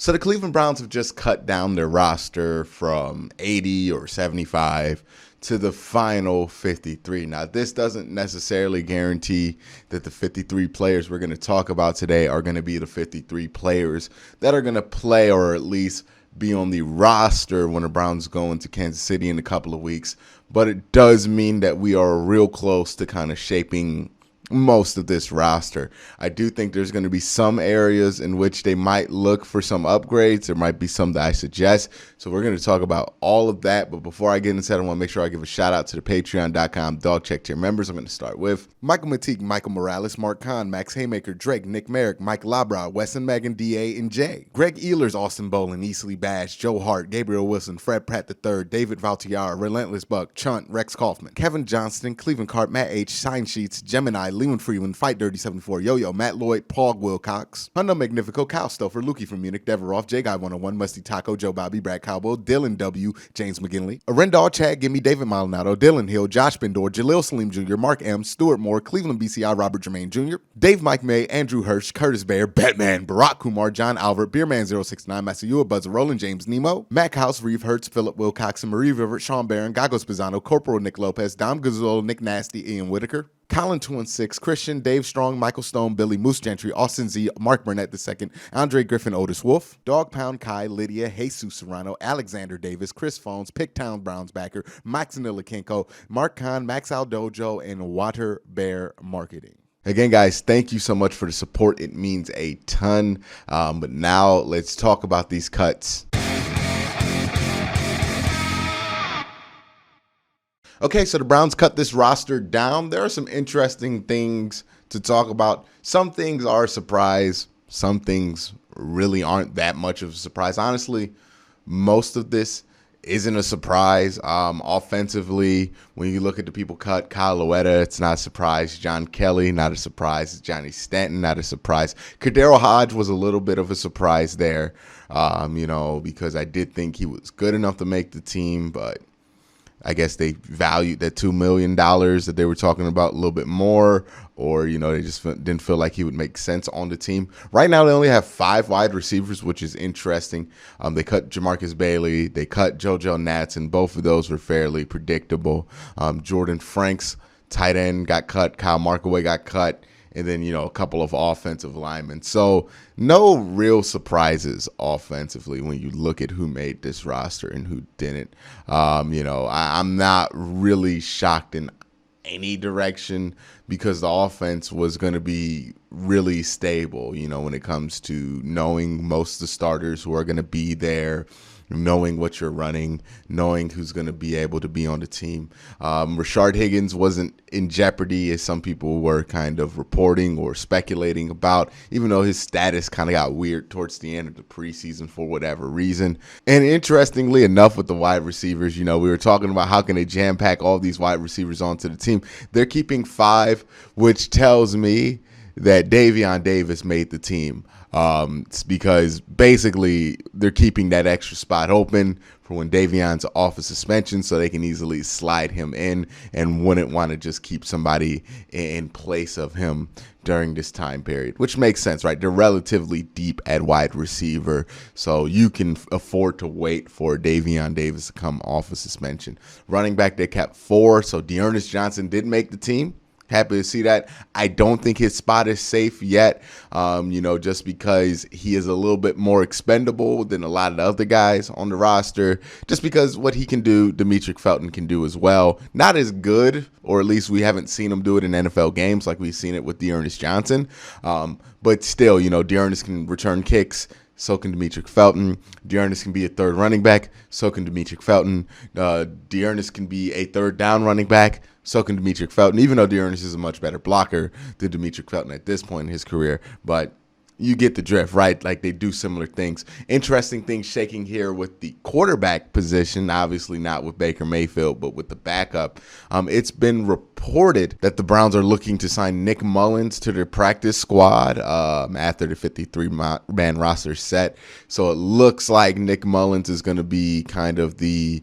So the Cleveland Browns have just cut down their roster from 80 or 75 to the final 53. Now, this doesn't necessarily guarantee that the 53 players we're going to talk about today are going to be the 53 players that are going to play or at least be on the roster when the Browns go into Kansas City in a couple of weeks. But it does mean that we are real close to kind of shaping most of this roster. I do think there's going to be some areas in which they might look for some upgrades. There might be some that I suggest. So we're going to talk about all of that. But before I get into that, I want to make sure I give a shout out to the patreon.com dog check tier members. I'm going to start with Michael Mateek, Michael Morales, Mark Kahn, Max Haymaker, Drake, Nick Merrick, Mike Labra, Wesson Megan, DA, and Jay. Greg Ehlers, Austin Bolin, Easley Bash, Joe Hart, Gabriel Wilson, Fred Pratt III, David Valtiara, Relentless Buck, Chunt, Rex Kaufman, Kevin Johnston, Cleveland Cart, Matt H, Sign Sheets, Gemini, Lewin Freeman, Fight Dirty 74, Yo-Yo, Matt Lloyd, Paul Wilcox, Hundo Magnifico, Kyle Stouffer, Lukey from Munich, Deveroff, J Guy 101, Musty Taco, Joe Bobby, Brad Cowboy, Dylan W, James McGinley, Arendal, Chad Gimme, David Maldonado, Dylan Hill, Josh Bendor, Jaleel Salim Jr., Mark M, Stuart Moore, Cleveland BCI, Robert Jermaine Jr., Dave Mike May, Andrew Hirsch, Curtis Bear, Batman, Barack Kumar, John Albert, Beerman 069, Masayua, Buzzer Roland, James Nemo, Mac House, Reeve Hertz, Philip Wilcox, Marie River, Sean Barron, Gagos Pisano, Corporal Nick Lopez, Dom Gazzola, Nick Nasty, Ian Whitaker, Colin 216, Christian, Dave Strong, Michael Stone, Billy Moose Gentry, Austin Z, Mark Burnett II, Andre Griffin, Otis Wolf, Dog Pound Kai, Lydia, Jesus Serrano, Alexander Davis, Chris Phones, Picktown Browns backer, Max Nilikenko, Mark Khan, Max Aldojo, and Water Bear Marketing. Again, guys, thank you so much for the support. It means a ton. But now let's talk about these cuts. Okay, so the Browns cut this roster down. There are some interesting things to talk about. Some things are a surprise. Some things really aren't that much of a surprise. Honestly, most of this isn't a surprise. Offensively, when you look at the people cut, Kyle Loetta, it's not a surprise. John Kelly, not a surprise. Johnny Stanton, not a surprise. Kadero Hodge was a little bit of a surprise there, because I did think he was good enough to make the team, but I guess they valued that $2 million that they were talking about a little bit more, or, they just didn't feel like he would make sense on the team. Right now, they only have 5 wide receivers, which is interesting. They cut Jamarcus Bailey. They cut JoJo Nats, and both of those were fairly predictable. Jordan Franks, tight end, got cut. Kyle Markaway got cut. And then, a couple of offensive linemen. So no real surprises offensively when you look at who made this roster and who didn't. I'm not really shocked in any direction because the offense was going to be really stable, when it comes to knowing most of the starters who are going to be there, knowing what you're running, knowing who's going to be able to be on the team. Rashard Higgins wasn't in jeopardy, as some people were kind of reporting or speculating about, even though his status kind of got weird towards the end of the preseason for whatever reason. And interestingly enough, with the wide receivers, we were talking about how can they jam-pack all these wide receivers onto the team. They're keeping 5, which tells me that Davion Davis made the team. It's because basically they're keeping that extra spot open for when Davion's off of suspension so they can easily slide him in and wouldn't want to just keep somebody in place of him during this time period, which makes sense, right? They're relatively deep at wide receiver, so you can afford to wait for Davion Davis to come off of suspension. Running back, they kept 4, so Dearness Johnson did make the team. Happy to see that. I don't think his spot is safe yet, just because he is a little bit more expendable than a lot of the other guys on the roster. Just because what he can do, Demetric Felton can do as well. Not as good, or at least we haven't seen him do it in NFL games like we've seen it with Dearness Johnson. But still, Dearness can return kicks. So can Demetric Felton. Dearness can be a third running back. So can Demetric Felton. Dearness can be a third down running back. So can Demetric Felton, even though Dearness is a much better blocker than Demetric Felton at this point in his career. But you get the drift, right? Like, they do similar things. Interesting things shaking here with the quarterback position, obviously not with Baker Mayfield, but with the backup. It's been reported that the Browns are looking to sign Nick Mullins to their practice squad after the 53-man roster set. So it looks like Nick Mullins is going to be kind of the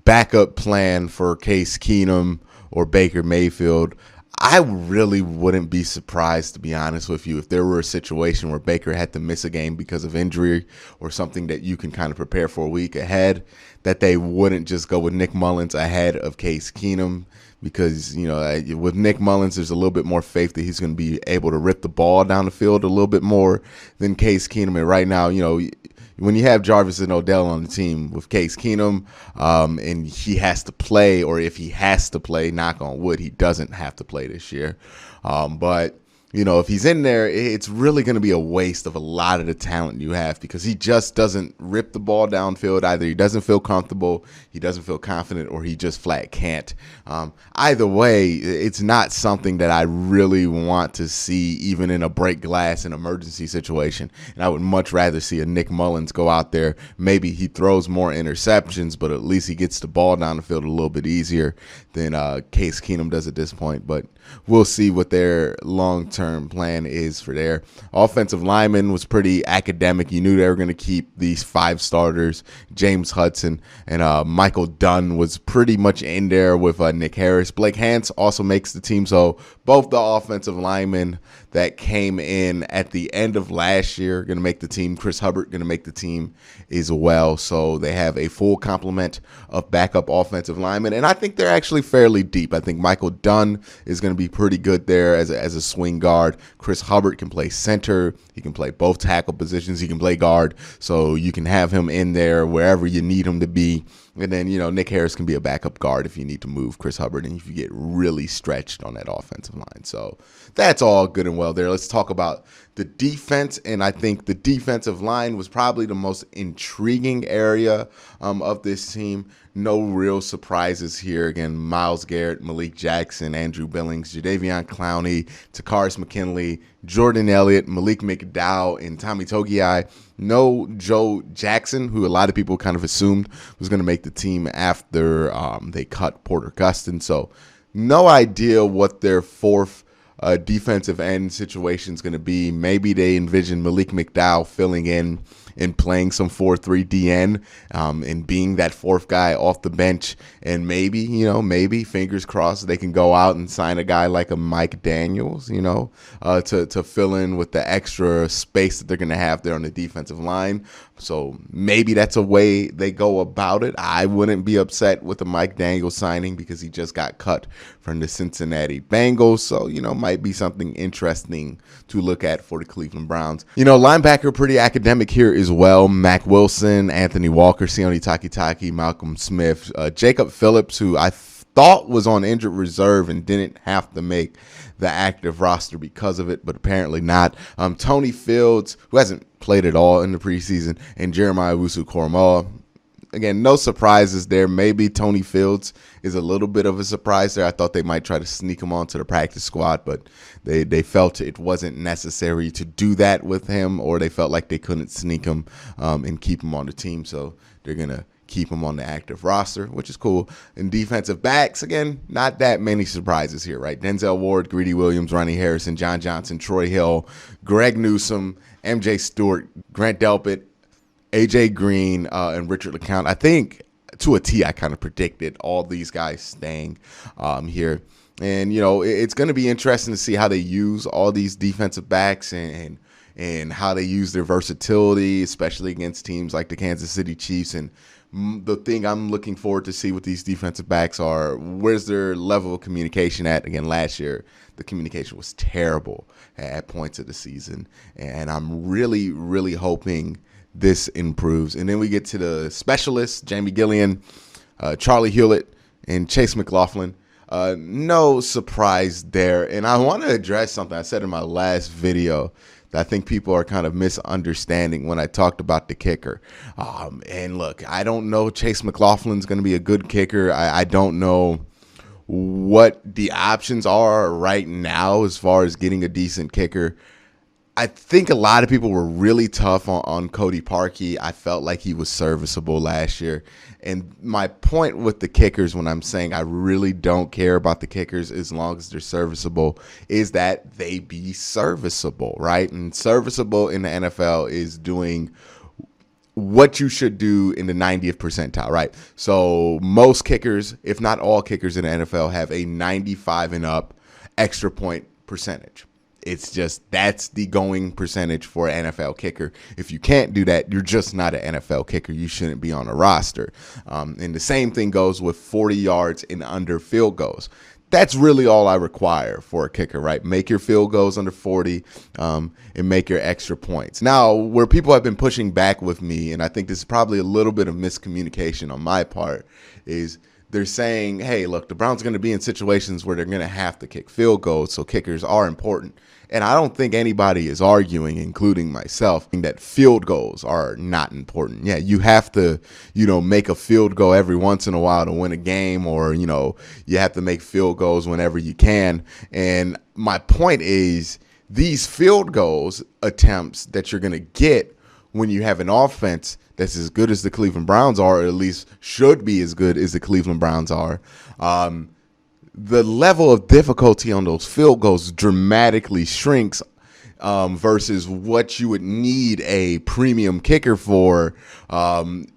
backup plan for Case Keenum or Baker Mayfield. I really wouldn't be surprised, to be honest with you, if there were a situation where Baker had to miss a game because of injury or something that you can kind of prepare for a week ahead, that they wouldn't just go with Nick Mullins ahead of Case Keenum. Because, with Nick Mullins, there's a little bit more faith that he's going to be able to rip the ball down the field a little bit more than Case Keenum. And right now, when you have Jarvis and Odell on the team with Case Keenum, and he has to play, or if he has to play, knock on wood, he doesn't have to play this year. But if he's in there, it's really going to be a waste of a lot of the talent you have, because he just doesn't rip the ball downfield. Either he doesn't feel comfortable, he doesn't feel confident, or he just flat can't. Either way, it's not something that I really want to see, even in a break glass and emergency situation. And I would much rather see a Nick Mullins go out there. Maybe he throws more interceptions, but at least he gets the ball down the field a little bit easier than Case Keenum does at this point. But we'll see what their long-term plan is for their offensive lineman. Was pretty academic. You knew they were going to keep these 5 starters. James Hudson and Michael Dunn was pretty much in there with Nick Harris. Blake Hance also makes the team. So both the offensive linemen that came in at the end of last year going to make the team. Chris Hubbard going to make the team as well. So they have a full complement of backup offensive linemen. And I think they're actually fairly deep. I think Michael Dunn is going to be pretty good there as a swing guard. Chris Hubbard can play center. He can play both tackle positions. He can play guard. So you can have him in there wherever you need him to be. And then, Nick Harris can be a backup guard if you need to move Chris Hubbard and if you get really stretched on that offensive line. So that's all good and well there. Let's talk about the defense. And I think the defensive line was probably the most intriguing area of this team. No real surprises here. Again, Myles Garrett, Malik Jackson, Andrew Billings, Jadeveon Clowney, Takaris McKinley, Jordan Elliott, Malik McDowell, and Tommy Togiai. No Joe Jackson, who a lot of people kind of assumed was going to make the team after they cut Porter Gustin. So no idea what their fourth defensive end situation is going to be. Maybe they envision Malik McDowell filling in and playing some 4-3 DN and being that fourth guy off the bench. And maybe, fingers crossed, they can go out and sign a guy like a Mike Daniels, to fill in with the extra space that they're going to have there on the defensive line. So maybe that's a way they go about it. I wouldn't be upset with the Mike Daniels signing because he just got cut from the Cincinnati Bengals. So, might be something interesting to look at for the Cleveland Browns. Linebacker pretty academic here as well. Mac Wilson, Anthony Walker, Sione Takitaki, Malcolm Smith, Jacob Phillips, who I thought was on injured reserve and didn't have to make the active roster because of it, but apparently not. Tony Fields, who hasn't played at all in the preseason, and Jeremiah Owusu-Koramoah. Again, no surprises there. Maybe Tony Fields is a little bit of a surprise there. I thought they might try to sneak him onto the practice squad, but they felt it wasn't necessary to do that with him, or they felt like they couldn't sneak him and keep him on the team. So they're going to keep him on the active roster, which is cool. And defensive backs, again, not that many surprises here, right? Denzel Ward, Greedy Williams, Ronnie Harrison, John Johnson, Troy Hill, Greg Newsome, MJ Stewart, Grant Delpit, AJ Green, and Richard LeCounte. I think to a T, I kind of predicted all these guys staying here. And, it's going to be interesting to see how they use all these defensive backs and how they use their versatility, especially against teams like the Kansas City Chiefs. And the thing I'm looking forward to see with these defensive backs are where's their level of communication at. Again, last year, the communication was terrible at points of the season. And I'm really, really hoping this improves. And then we get to the specialists, Jamie Gillian, Charlie Hewlett, and Chase McLaughlin. No surprise there. And I want to address something I said in my last video that I think people are kind of misunderstanding when I talked about the kicker. And look, I don't know Chase McLaughlin's going to be a good kicker. I don't know what the options are right now as far as getting a decent kicker. I think a lot of people were really tough on Cody Parkey. I felt like he was serviceable last year. And my point with the kickers, when I'm saying I really don't care about the kickers as long as they're serviceable, is that they be serviceable, right? And serviceable in the NFL is doing what you should do in the 90th percentile, right? So most kickers, if not all kickers in the NFL, have a 95 and up extra point percentage. It's just that's the going percentage for an NFL kicker. If you can't do that, you're just not an NFL kicker. You shouldn't be on a roster. And the same thing goes with 40 yards and under field goals. That's really all I require for a kicker, right? Make your field goals under 40 and make your extra points. Now, where people have been pushing back with me, and I think this is probably a little bit of miscommunication on my part, is they're saying, hey, look, the Browns are going to be in situations where they're going to have to kick field goals, so kickers are important. And I don't think anybody is arguing, including myself, that field goals are not important. Yeah, you have to, make a field goal every once in a while to win a game, or, you have to make field goals whenever you can. And my point is these field goals attempts that you're going to get when you have an offense that's as good as the Cleveland Browns are, or at least should be as good as the Cleveland Browns are, the level of difficulty on those field goals dramatically shrinks versus what you would need a premium kicker for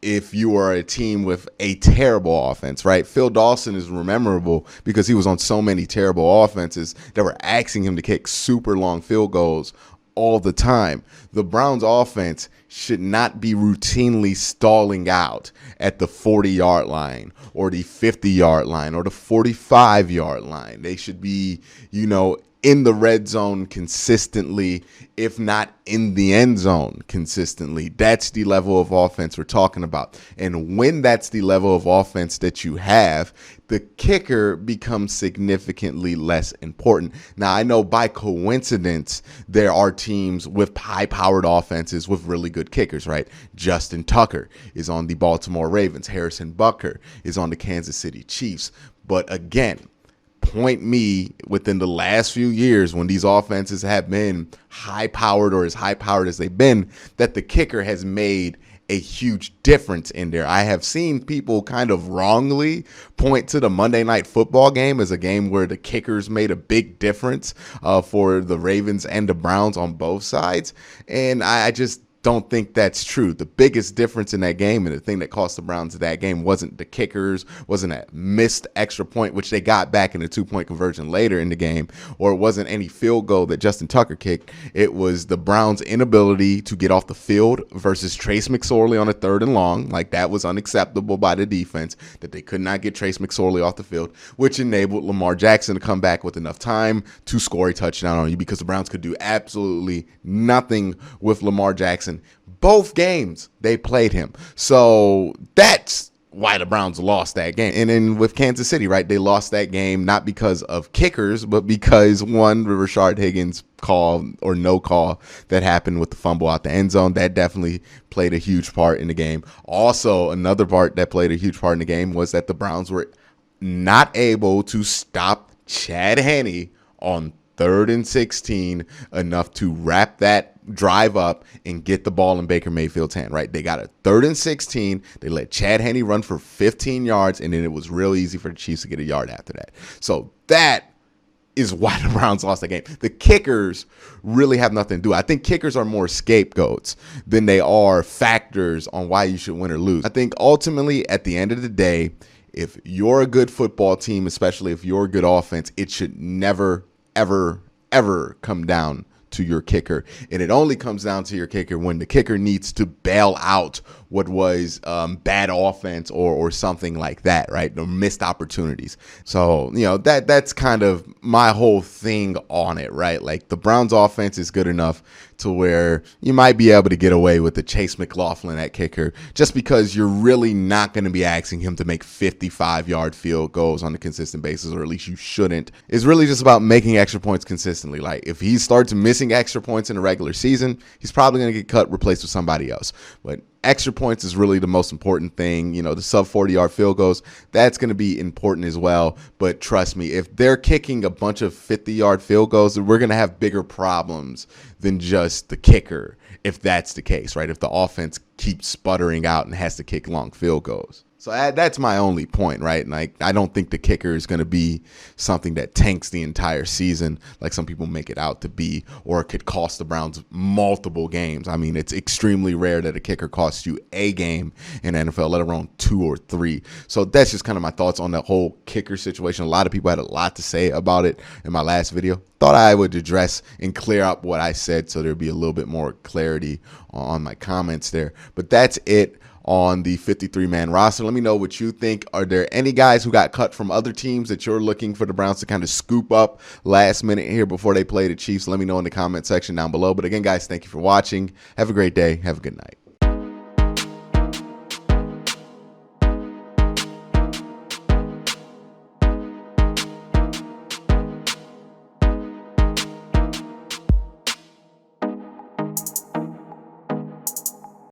if you are a team with a terrible offense, right? Phil Dawson is memorable because he was on so many terrible offenses that were asking him to kick super long field goals all the time. The Browns offense should not be routinely stalling out at the 40-yard line or the 50-yard line or the 45-yard line. They should be, in the red zone consistently, if not in the end zone consistently. That's the level of offense we're talking about. And when that's the level of offense that you have, the kicker becomes significantly less important. Now, I know by coincidence, there are teams with high-powered offenses with really good kickers, right? Justin Tucker is on the Baltimore Ravens. Harrison Butker is on the Kansas City Chiefs. But again, point me within the last few years when these offenses have been high-powered or as high-powered as they've been, that the kicker has made a huge difference in there. I have seen people kind of wrongly point to the Monday Night Football game as a game where the kickers made a big difference for the Ravens and the Browns on both sides. And I just don't think that's true. The biggest difference in that game, and the thing that cost the Browns that game, wasn't the kickers, wasn't a missed extra point, which they got back in a 2-point conversion later in the game, or it wasn't any field goal that Justin Tucker kicked. It was the Browns' inability to get off the field versus Trace McSorley on a 3rd and long. Like, that was unacceptable by the defense, that they could not get Trace McSorley off the field, which enabled Lamar Jackson to come back with enough time to score a touchdown on you, because the Browns could do absolutely nothing with Lamar Jackson. Both games they played him. So that's why the Browns lost that game. And then with Kansas City, right, they lost that game not because of kickers, but because, one, the Rashard Higgins call or no call that happened with the fumble out the end zone. That definitely played a huge part in the game. Also, another part that played a huge part in the game was that the Browns were not able to stop Chad Henne on 3rd and 16 enough to wrap that drive up and get the ball in Baker Mayfield's hand, right? They got a 3rd and 16. They let Chad Henne run for 15 yards, and then it was real easy for the Chiefs to get a yard after that. So that is why the Browns lost that game. The kickers really have nothing to do. I think kickers are more scapegoats than they are factors on why you should win or lose. I think ultimately, at the end of the day, if you're a good football team, especially if you're a good offense, it should never, ever come down to your kicker. And it only comes down to your kicker when the kicker needs to bail out what was bad offense or something like that, right? The missed opportunities. So, that's kind of my whole thing on it, right? Like, the Browns offense is good enough to where you might be able to get away with the Chase McLaughlin at kicker just because you're really not going to be asking him to make 55-yard field goals on a consistent basis, or at least you shouldn't. It's really just about making extra points consistently. Like, if he starts missing extra points in the regular season, he's probably going to get cut, replaced with somebody else. But extra points is really the most important thing. The sub 40-yard field goals, that's going to be important as well. But trust me, if they're kicking a bunch of 50-yard field goals, we're going to have bigger problems than just the kicker, if that's the case, right? If the offense keeps sputtering out and has to kick long field goals. So that's my only point, right? And I don't think the kicker is going to be something that tanks the entire season like some people make it out to be, or it could cost the Browns multiple games. I mean, it's extremely rare that a kicker costs you a game in NFL, let alone 2 or 3. So that's just kind of my thoughts on the whole kicker situation. A lot of people had a lot to say about it in my last video. Thought I would address and clear up what I said so there'd be a little bit more clarity on my comments there. But that's it on the 53-man roster. Let me know what you think. Are there any guys who got cut from other teams that you're looking for the Browns to kind of scoop up last minute here before they play the Chiefs? Let me know in the comment section down below. But again, guys, thank you for watching. Have a great day. Have a good night.